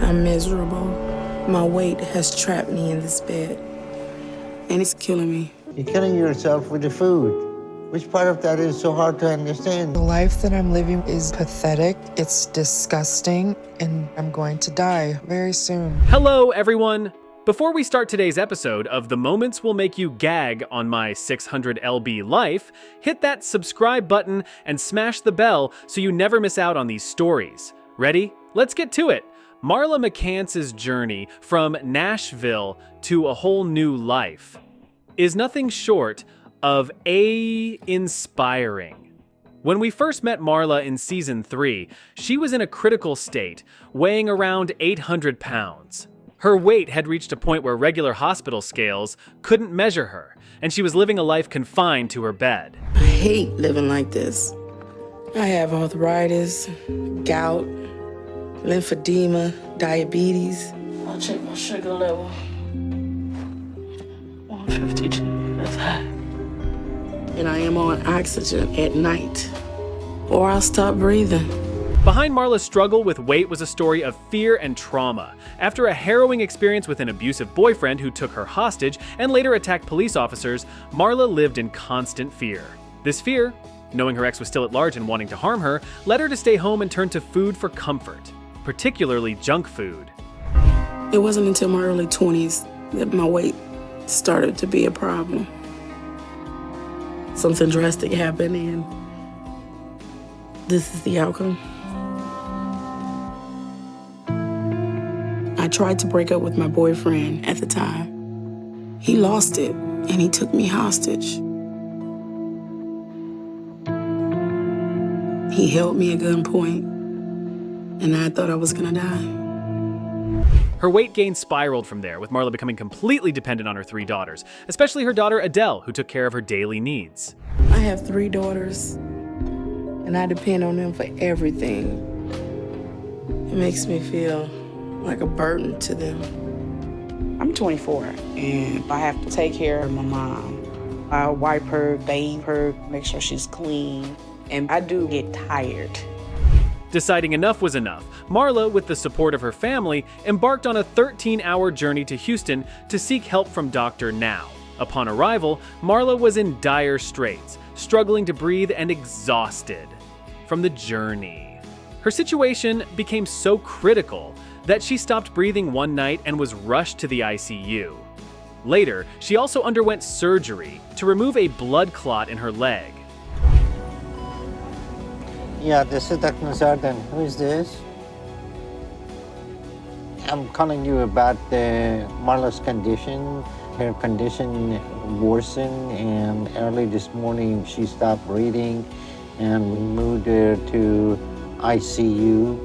I'm miserable. My weight has trapped me in this bed, and it's killing me. You're killing yourself with the food. Which part of that is so hard to understand? The life that I'm living is pathetic, it's disgusting, and I'm going to die very soon. Hello, everyone. Before we start today's episode of The Moments Will Make You Gag on My 600 LB Life, hit that subscribe button and smash the bell so you never miss out on these stories. Ready? Let's get to it. Marla McCantz's journey from Nashville to a whole new life is nothing short of inspiring. When we first met Marla in season 3, she was in a critical state, weighing around 800 pounds. Her weight had reached a point where regular hospital scales couldn't measure her, and she was living a life confined to her bed. I hate living like this. I have arthritis, gout, lymphedema, diabetes. I'll check my sugar level. 152, that's high. And I am on oxygen at night, or I'll stop breathing. Behind Marla's struggle with weight was a story of fear and trauma. After a harrowing experience with an abusive boyfriend who took her hostage and later attacked police officers, Marla lived in constant fear. This fear, knowing her ex was still at large and wanting to harm her, led her to stay home and turn to food for comfort, particularly junk food. It wasn't until my early 20s that my weight started to be a problem. Something drastic happened, and this is the outcome. I tried to break up with my boyfriend at the time. He lost it, and he took me hostage. He held me at gunpoint, and I thought I was gonna die. Her weight gain spiraled from there, with Marla becoming completely dependent on her 3 daughters, especially her daughter Adele, who took care of her daily needs. I have 3 daughters, and I depend on them for everything. It makes me feel like a burden to them. I'm 24, and I have to take care of my mom. I wipe her, bathe her, make sure she's clean, and I do get tired. Deciding enough was enough, Marla, with the support of her family, embarked on a 13-hour journey to Houston to seek help from Dr. Now. Upon arrival, Marla was in dire straits, struggling to breathe and exhausted from the journey. Her situation became so critical that she stopped breathing one night and was rushed to the ICU. Later, she also underwent surgery to remove a blood clot in her leg. Yeah, this is Dr. Nowzaradan. Who is this? I'm calling you about Marla's condition. Her condition worsened, and early this morning she stopped breathing, and we moved her to ICU.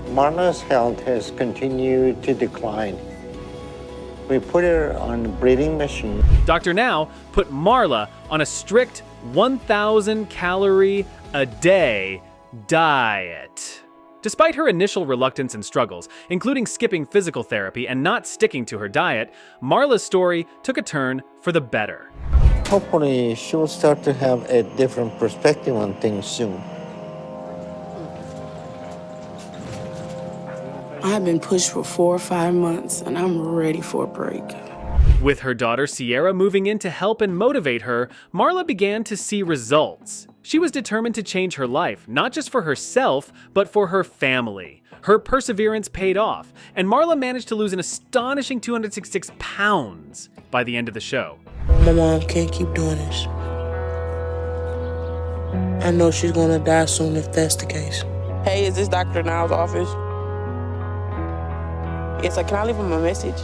Marla's health has continued to decline. We put her on a breathing machine. Dr. Now put Marla on a strict 1,000 calorie a day diet. Despite her initial reluctance and struggles, including skipping physical therapy and not sticking to her diet, Marla's story took a turn for the better. Hopefully, she'll start to have a different perspective on things soon. I've been pushed for 4 or 5 months, and I'm ready for a break. With her daughter Sierra moving in to help and motivate her, Marla began to see results. She was determined to change her life, not just for herself, but for her family. Her perseverance paid off, and Marla managed to lose an astonishing 266 pounds by the end of the show. My mom can't keep doing this. I know she's gonna die soon if that's the case. Hey, is this Dr. Now's office? Yes, can I leave him a message?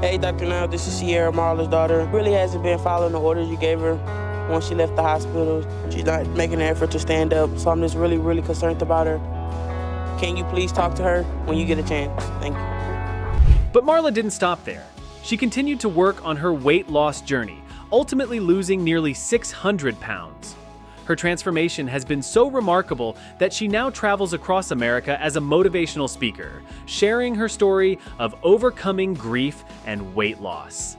Hey, Dr. Now, this is Sierra, Marla's daughter. Really hasn't been following the orders you gave her once she left the hospital. She's not making an effort to stand up, so I'm just really concerned about her. Can you please talk to her when you get a chance? Thank you. But Marla didn't stop there. She continued to work on her weight loss journey, ultimately losing nearly 600 pounds. Her transformation has been so remarkable that she now travels across America as a motivational speaker, sharing her story of overcoming grief and weight loss.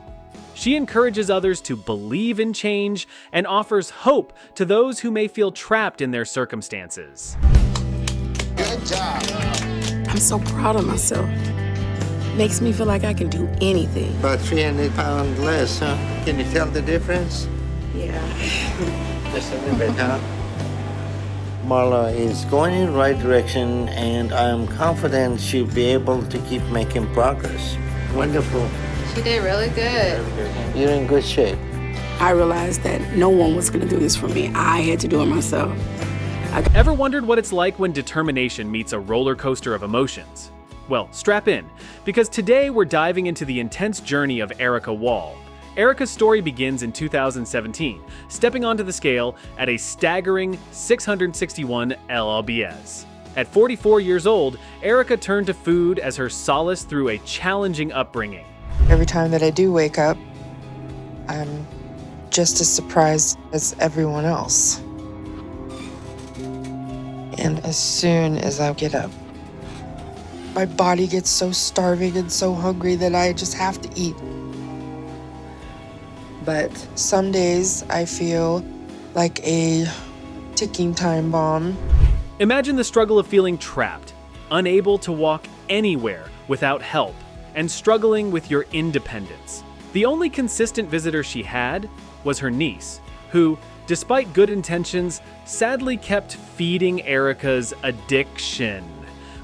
She encourages others to believe in change and offers hope to those who may feel trapped in their circumstances. Girl, I'm so proud of myself. Makes me feel like I can do anything. About 300 pounds less, huh? Can you tell the difference? Yeah. Just a little bit, huh? Marla is going in the right direction, and I'm confident she'll be able to keep making progress. Wonderful. She did really good. You're in good shape. I realized that no one was gonna do this for me. I had to do it myself. Ever wondered what it's like when determination meets a roller coaster of emotions? Well, strap in, because today we're diving into the intense journey of Erica Wall. Erica's story begins in 2017, stepping onto the scale at a staggering 661 lbs. At 44 years old, Erica turned to food as her solace through a challenging upbringing. Every time that I do wake up, I'm just as surprised as everyone else. And as soon as I get up, my body gets so starving and so hungry that I just have to eat. But some days I feel like a ticking time bomb. Imagine the struggle of feeling trapped, unable to walk anywhere without help, and struggling with your independence. The only consistent visitor she had was her niece, who, despite good intentions, sadly kept feeding Erica's addiction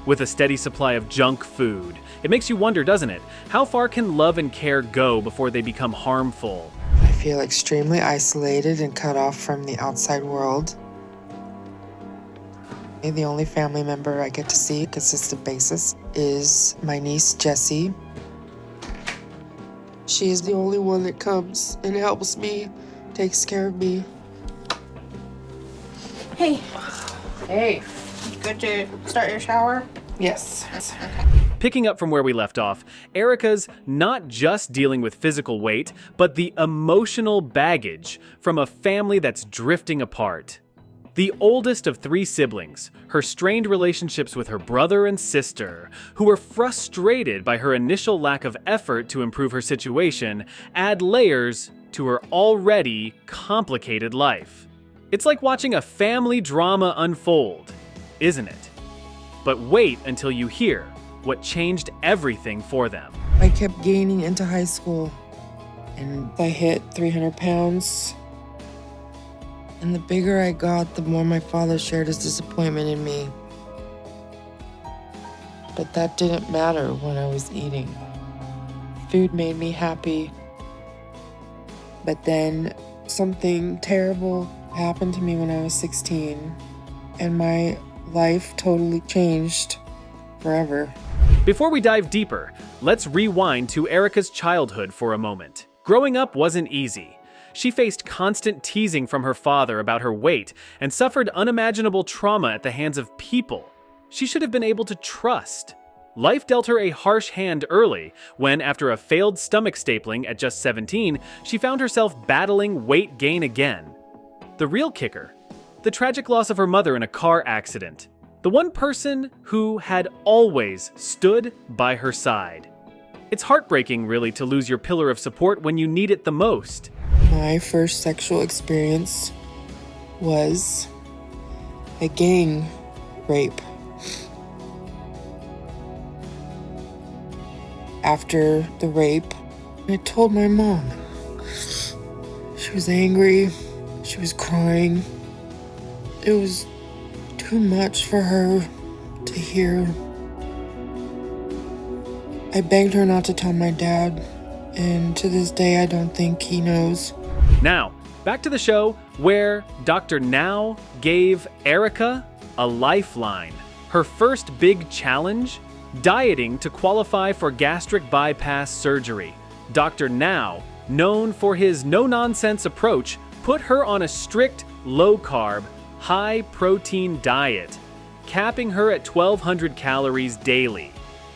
with a steady supply of junk food. It makes you wonder, doesn't it? How far can love and care go before they become harmful? I feel extremely isolated and cut off from the outside world. The only family member I get to see on a consistent basis is my niece, Jessie. She is the only one that comes and helps me, takes care of me. Hey. Hey. Good to start your shower? Yes. Picking up from where we left off, Erica's not just dealing with physical weight, but the emotional baggage from a family that's drifting apart. The oldest of 3 siblings, her strained relationships with her brother and sister, who were frustrated by her initial lack of effort to improve her situation, add layers to her already complicated life. It's like watching a family drama unfold, isn't it? But wait until you hear what changed everything for them. I kept gaining into high school, and I hit 300 pounds. And the bigger I got, the more my father shared his disappointment in me. But that didn't matter when I was eating. Food made me happy. But then something terrible happened to me when I was 16, and my life totally changed forever. Before we dive deeper, let's rewind to Erica's childhood for a moment. Growing up wasn't easy. She faced constant teasing from her father about her weight and suffered unimaginable trauma at the hands of people she should have been able to trust. Life dealt her a harsh hand early when, after a failed stomach stapling at just 17, she found herself battling weight gain again. The real kicker: the tragic loss of her mother in a car accident. The one person who had always stood by her side. It's heartbreaking, really, to lose your pillar of support when you need it the most. My first sexual experience was a gang rape. After the rape, I told my mom. She was angry. She was crying. It was too much for her to hear. I begged her not to tell my dad, and to this day I don't think he knows. Now, back to the show where Dr. Now gave Erica a lifeline. Her first big challenge: dieting to qualify for gastric bypass surgery. Dr. Now, known for his no-nonsense approach, put her on a strict, low-carb, high-protein diet, capping her at 1,200 calories daily.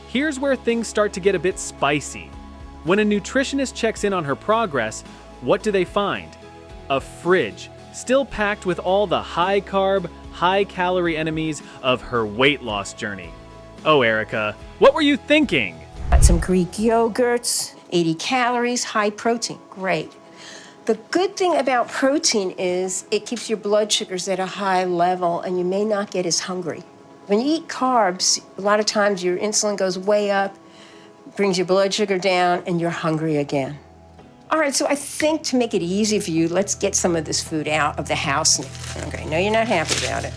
Here's where things start to get a bit spicy. When a nutritionist checks in on her progress, what do they find? A fridge, still packed with all the high-carb, high-calorie enemies of her weight loss journey. Oh, Erica, what were you thinking? Got some Greek yogurts, 80 calories, high protein. Great. The good thing about protein is it keeps your blood sugars at a high level and you may not get as hungry. When you eat carbs, a lot of times your insulin goes way up, brings your blood sugar down, and you're hungry again. All right, so I think to make it easy for you, let's get some of this food out of the house. Okay, no, you're not happy about it.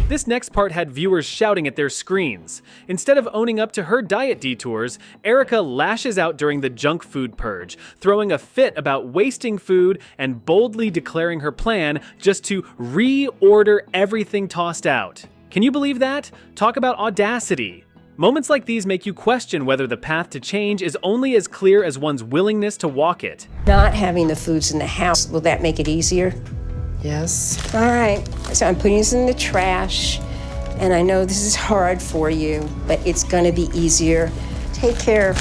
This next part had viewers shouting at their screens. Instead of owning up to her diet detours, Erica lashes out during the junk food purge, throwing a fit about wasting food and boldly declaring her plan just to reorder everything tossed out. Can you believe that? Talk about audacity. Moments like these make you question whether the path to change is only as clear as one's willingness to walk it. Not having the foods in the house, will that make it easier? Yes. All right, so I'm putting this in the trash, and I know this is hard for you, but it's gonna be easier. Take care.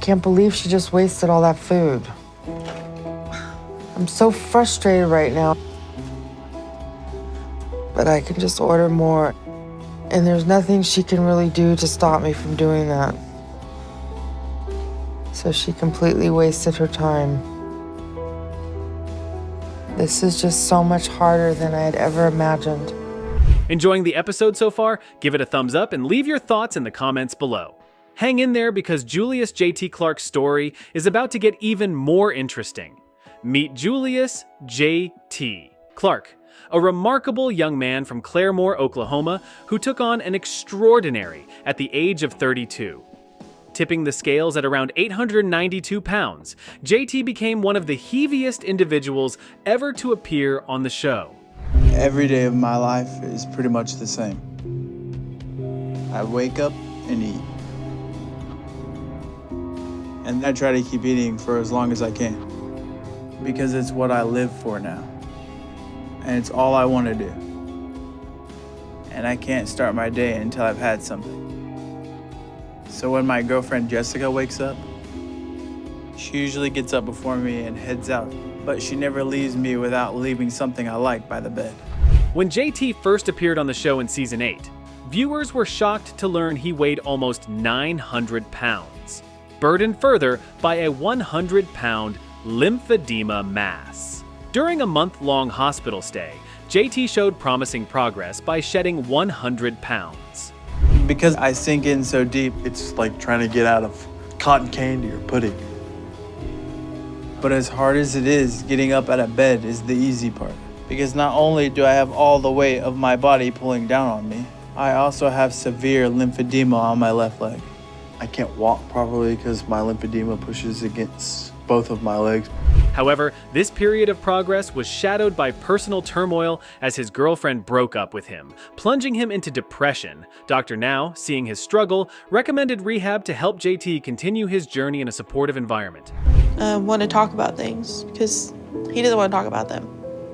Can't believe she just wasted all that food. I'm so frustrated right now. But I can just order more, and there's nothing she can really do to stop me from doing that. So she completely wasted her time. This is just so much harder than I had ever imagined. Enjoying the episode so far? Give it a thumbs up and leave your thoughts in the comments below. Hang in there because Julius JT Clark's story is about to get even more interesting. Meet Julius JT Clark, a remarkable young man from Claremore, Oklahoma, who took on an extraordinary at the age of 32. Tipping the scales at around 892 pounds, JT became one of the heaviest individuals ever to appear on the show. Every day of my life is pretty much the same. I wake up and eat. And I try to keep eating for as long as I can, because it's what I live for now. And it's all I want to do. And I can't start my day until I've had something. So when my girlfriend Jessica wakes up, she usually gets up before me and heads out, but she never leaves me without leaving something I like by the bed. When JT first appeared on the show in season 8, viewers were shocked to learn he weighed almost 900 pounds, burdened further by a 100-pound lymphedema mass. During a month-long hospital stay, JT showed promising progress by shedding 100 pounds. Because I sink in so deep, it's like trying to get out of cotton candy or pudding. But as hard as it is, getting up out of bed is the easy part. Because not only do I have all the weight of my body pulling down on me, I also have severe lymphedema on my left leg. I can't walk properly because my lymphedema pushes against both of my legs. However, this period of progress was shadowed by personal turmoil as his girlfriend broke up with him, plunging him into depression. Dr. Now, seeing his struggle, recommended rehab to help JT continue his journey in a supportive environment. Want to talk about things because he doesn't want to talk about them.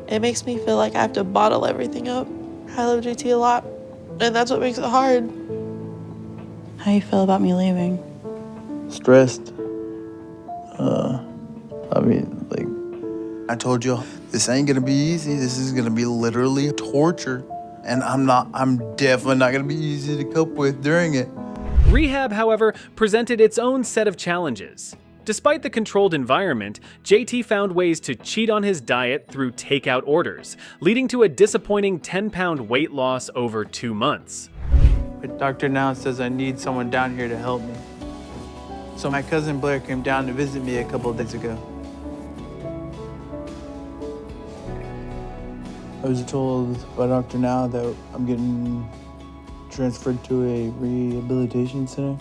It makes me feel like I have to bottle everything up. I love JT a lot, and that's what makes it hard. How you feel about me leaving? Stressed. I told you, this ain't gonna be easy. This is gonna be literally torture. And I'm definitely not gonna be easy to cope with during it. Rehab, however, presented its own set of challenges. Despite the controlled environment, JT found ways to cheat on his diet through takeout orders, leading to a disappointing 10-pound weight loss over 2 months. But Dr. Now says I need someone down here to help me. So my cousin Blair came down to visit me a couple of days ago. I was told by Dr. Now that I'm getting transferred to a rehabilitation center.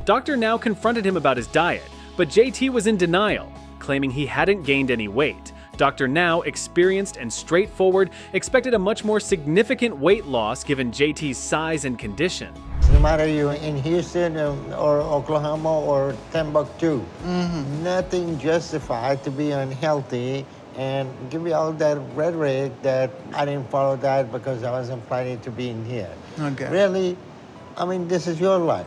Dr. Now confronted him about his diet, but JT was in denial, claiming he hadn't gained any weight. Dr. Now, experienced and straightforward, expected a much more significant weight loss given JT's size and condition. No matter you're in Houston or Oklahoma or Timbuktu, nothing justified to be unhealthy and give you all that rhetoric that I didn't follow that because I wasn't planning to be in here. Okay. Really, I mean, this is your life.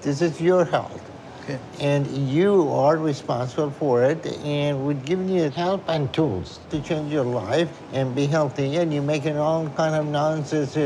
This is your health. Okay. And you are responsible for it, and we're giving you help and tools to change your life and be healthy, and you're making all kind of nonsense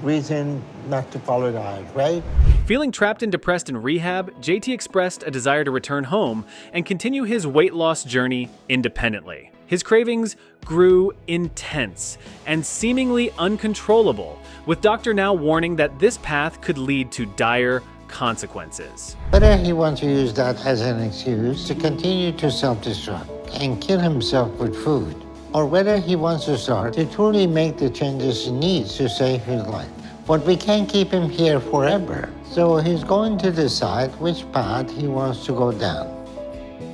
reason not to follow diet, right? Feeling trapped and depressed in rehab, JT expressed a desire to return home and continue his weight loss journey independently. His cravings grew intense and seemingly uncontrollable, with Dr. Now warning that this path could lead to dire consequences. Whether he wants to use that as an excuse to continue to self-destruct and kill himself with food, or whether he wants to start to truly make the changes he needs to save his life. But we can't keep him here forever, so he's going to decide which path he wants to go down.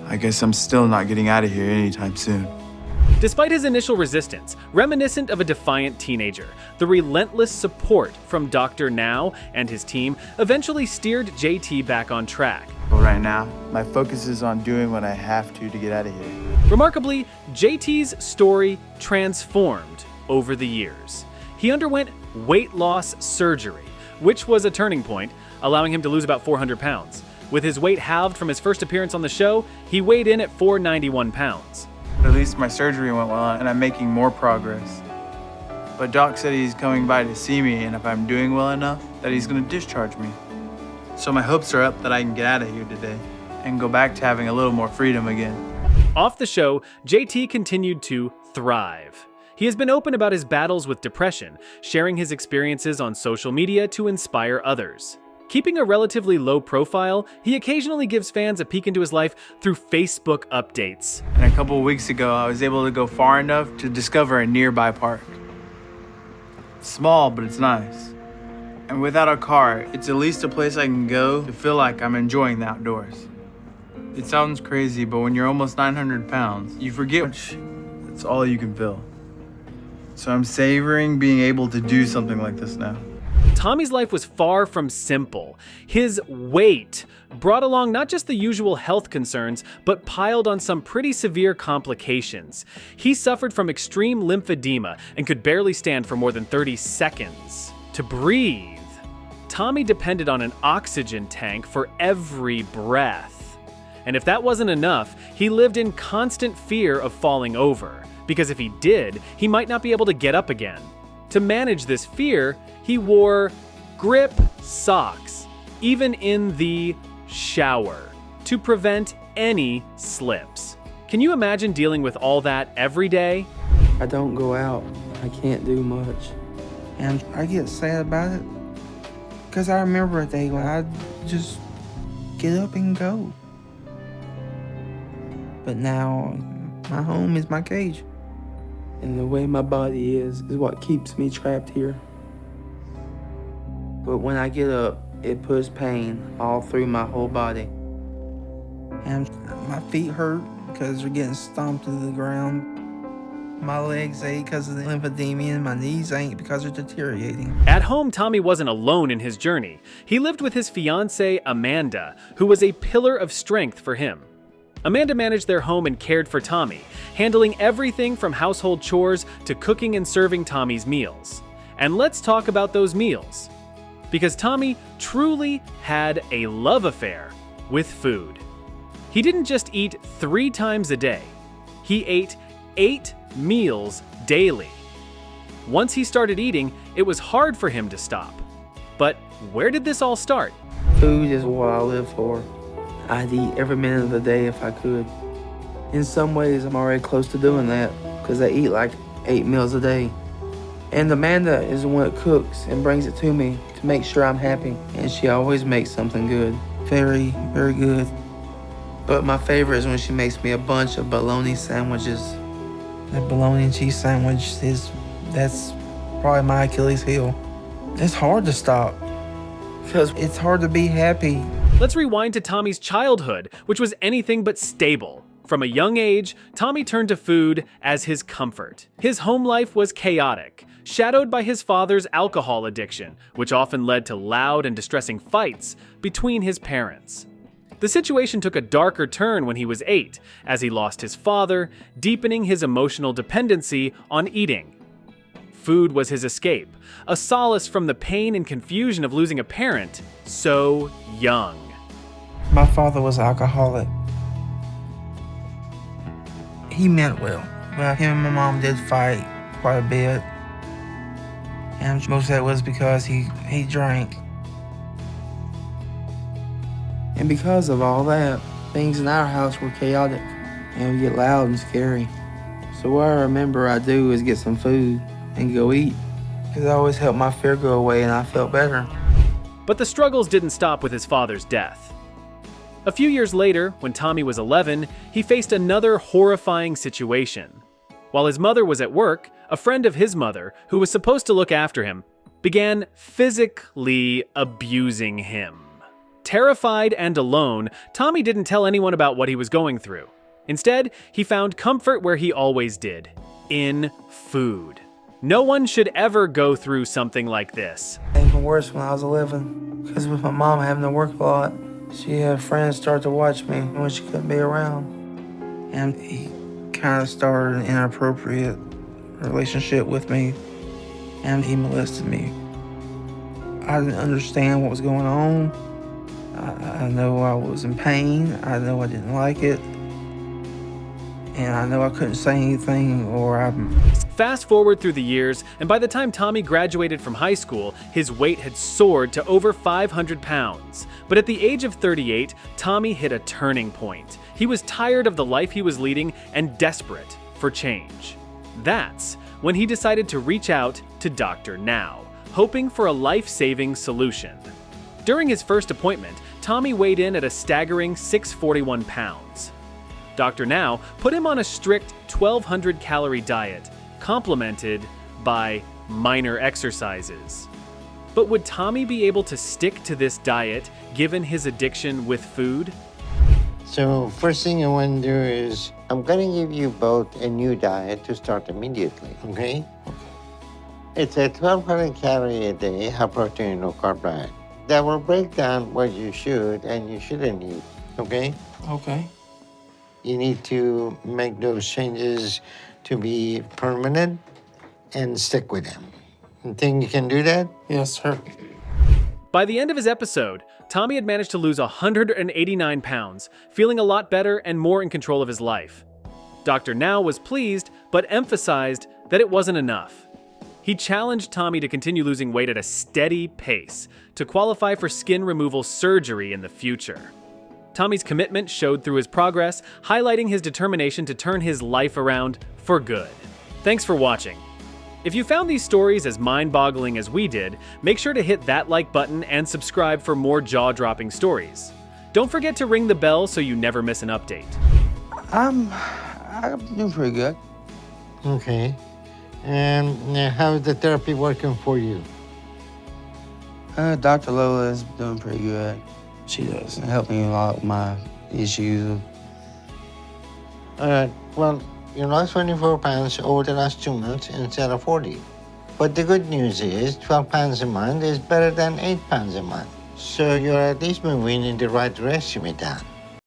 I guess I'm still not getting out of here anytime soon. Despite his initial resistance, reminiscent of a defiant teenager, the relentless support from Dr. Now and his team eventually steered JT back on track. But right now, my focus is on doing what I have to get out of here. Remarkably, JT's story transformed over the years. He underwent weight loss surgery, which was a turning point, allowing him to lose about 400 pounds. With his weight halved from his first appearance on the show, he weighed in at 491 pounds. At least my surgery went well and I'm making more progress. But Doc said he's coming by to see me, and if I'm doing well enough, that he's gonna discharge me. So my hopes are up that I can get out of here today and go back to having a little more freedom again. Off the show, JT continued to thrive. He has been open about his battles with depression, sharing his experiences on social media to inspire others. Keeping a relatively low profile, he occasionally gives fans a peek into his life through Facebook updates. And a couple of weeks ago, I was able to go far enough to discover a nearby park. It's small, but it's nice. And without a car, it's at least a place I can go to feel like I'm enjoying the outdoors. It sounds crazy, but when you're almost 900 pounds, you forget it's all you can feel. So I'm savoring being able to do something like this now. Tommy's life was far from simple. His weight brought along not just the usual health concerns, but piled on some pretty severe complications. He suffered from extreme lymphedema and could barely stand for more than 30 seconds. To breathe, Tommy depended on an oxygen tank for every breath. And if that wasn't enough, he lived in constant fear of falling over, because if he did, he might not be able to get up again. To manage this fear, he wore grip socks, even in the shower, to prevent any slips. Can you imagine dealing with all that every day? I don't go out. I can't do much. And I get sad about it because I remember a day when I just get up and go. But now my home is my cage. And the way my body is what keeps me trapped here. But when I get up, it puts pain all through my whole body. And my feet hurt because they're getting stomped to the ground. My legs ache because of the lymphedema, and my knees ache because they're deteriorating. At home, Tommy wasn't alone in his journey. He lived with his fiancée, Amanda, who was a pillar of strength for him. Amanda managed their home and cared for Tommy, handling everything from household chores to cooking and serving Tommy's meals. And let's talk about those meals. Because Tommy truly had a love affair with food. He didn't just eat 3 times a day. He ate 8 meals daily. Once he started eating, it was hard for him to stop. But where did this all start? Food is what I live for. I'd eat every minute of the day if I could. In some ways, I'm already close to doing that because I eat like 8 meals a day. And Amanda is the one that cooks and brings it to me to make sure I'm happy. And she always makes something good. Very, very good. But my favorite is when she makes me a bunch of bologna sandwiches. That bologna and cheese sandwich that's probably my Achilles heel. It's hard to stop because it's hard to be happy. Let's rewind to Tommy's childhood, which was anything but stable. From a young age, Tommy turned to food as his comfort. His home life was chaotic, shadowed by his father's alcohol addiction, which often led to loud and distressing fights between his parents. The situation took a darker turn when he was 8, as he lost his father, deepening his emotional dependency on eating. Food was his escape, a solace from the pain and confusion of losing a parent so young. My father was alcoholic. He meant well, but him and my mom did fight quite a bit. And most of that was because he drank. And because of all that, things in our house were chaotic, and we get loud and scary. So what I remember I do is get some food and go eat. Because I always helped my fear go away and I felt better. But the struggles didn't stop with his father's death. A few years later, when Tommy was 11, he faced another horrifying situation. While his mother was at work, a friend of his mother, who was supposed to look after him, began physically abusing him. Terrified and alone, Tommy didn't tell anyone about what he was going through. Instead, he found comfort where he always did, in food. No one should ever go through something like this. Even worse when I was 11, because with my mom having to work a lot, she had friends start to watch me when she couldn't be around. And he kind of started an inappropriate relationship with me, and he molested me. I didn't understand what was going on. I know I was in pain. I know I didn't like it. And I know I couldn't say anything or Fast forward through the years, and by the time Tommy graduated from high school, his weight had soared to over 500 pounds. But at the age of 38, Tommy hit a turning point. He was tired of the life he was leading and desperate for change. That's when he decided to reach out to Dr. Now, hoping for a life-saving solution. During his first appointment, Tommy weighed in at a staggering 641 pounds. Dr. Now put him on a strict 1,200 calorie diet, complemented by minor exercises. But would Tommy be able to stick to this diet given his addiction with food? So first thing I want to do is I'm going to give you both a new diet to start immediately, okay? It's a 1,200 calorie a day, high protein, no carb diet. That will break down what you should and you shouldn't eat, okay? Okay. You need to make those changes to be permanent and stick with them. You think you can do that? Yes, sir. By the end of his episode, Tommy had managed to lose 189 pounds, feeling a lot better and more in control of his life. Dr. Now was pleased, but emphasized that it wasn't enough. He challenged Tommy to continue losing weight at a steady pace to qualify for skin removal surgery in the future. Tommy's commitment showed through his progress, highlighting his determination to turn his life around for good. Thanks for watching. If you found these stories as mind-boggling as we did, make sure to hit that like button and subscribe for more jaw-dropping stories. Don't forget to ring the bell so you never miss an update. I'm doing pretty good. Okay. And how is the therapy working for you? Dr. Lola is doing pretty good. She does help me a lot with my issues. All right. Well, you lost 24 pounds over the last 2 months instead of 40. But the good news is 12 pounds a month is better than 8 pounds a month. So you're at least moving in the right direction with that.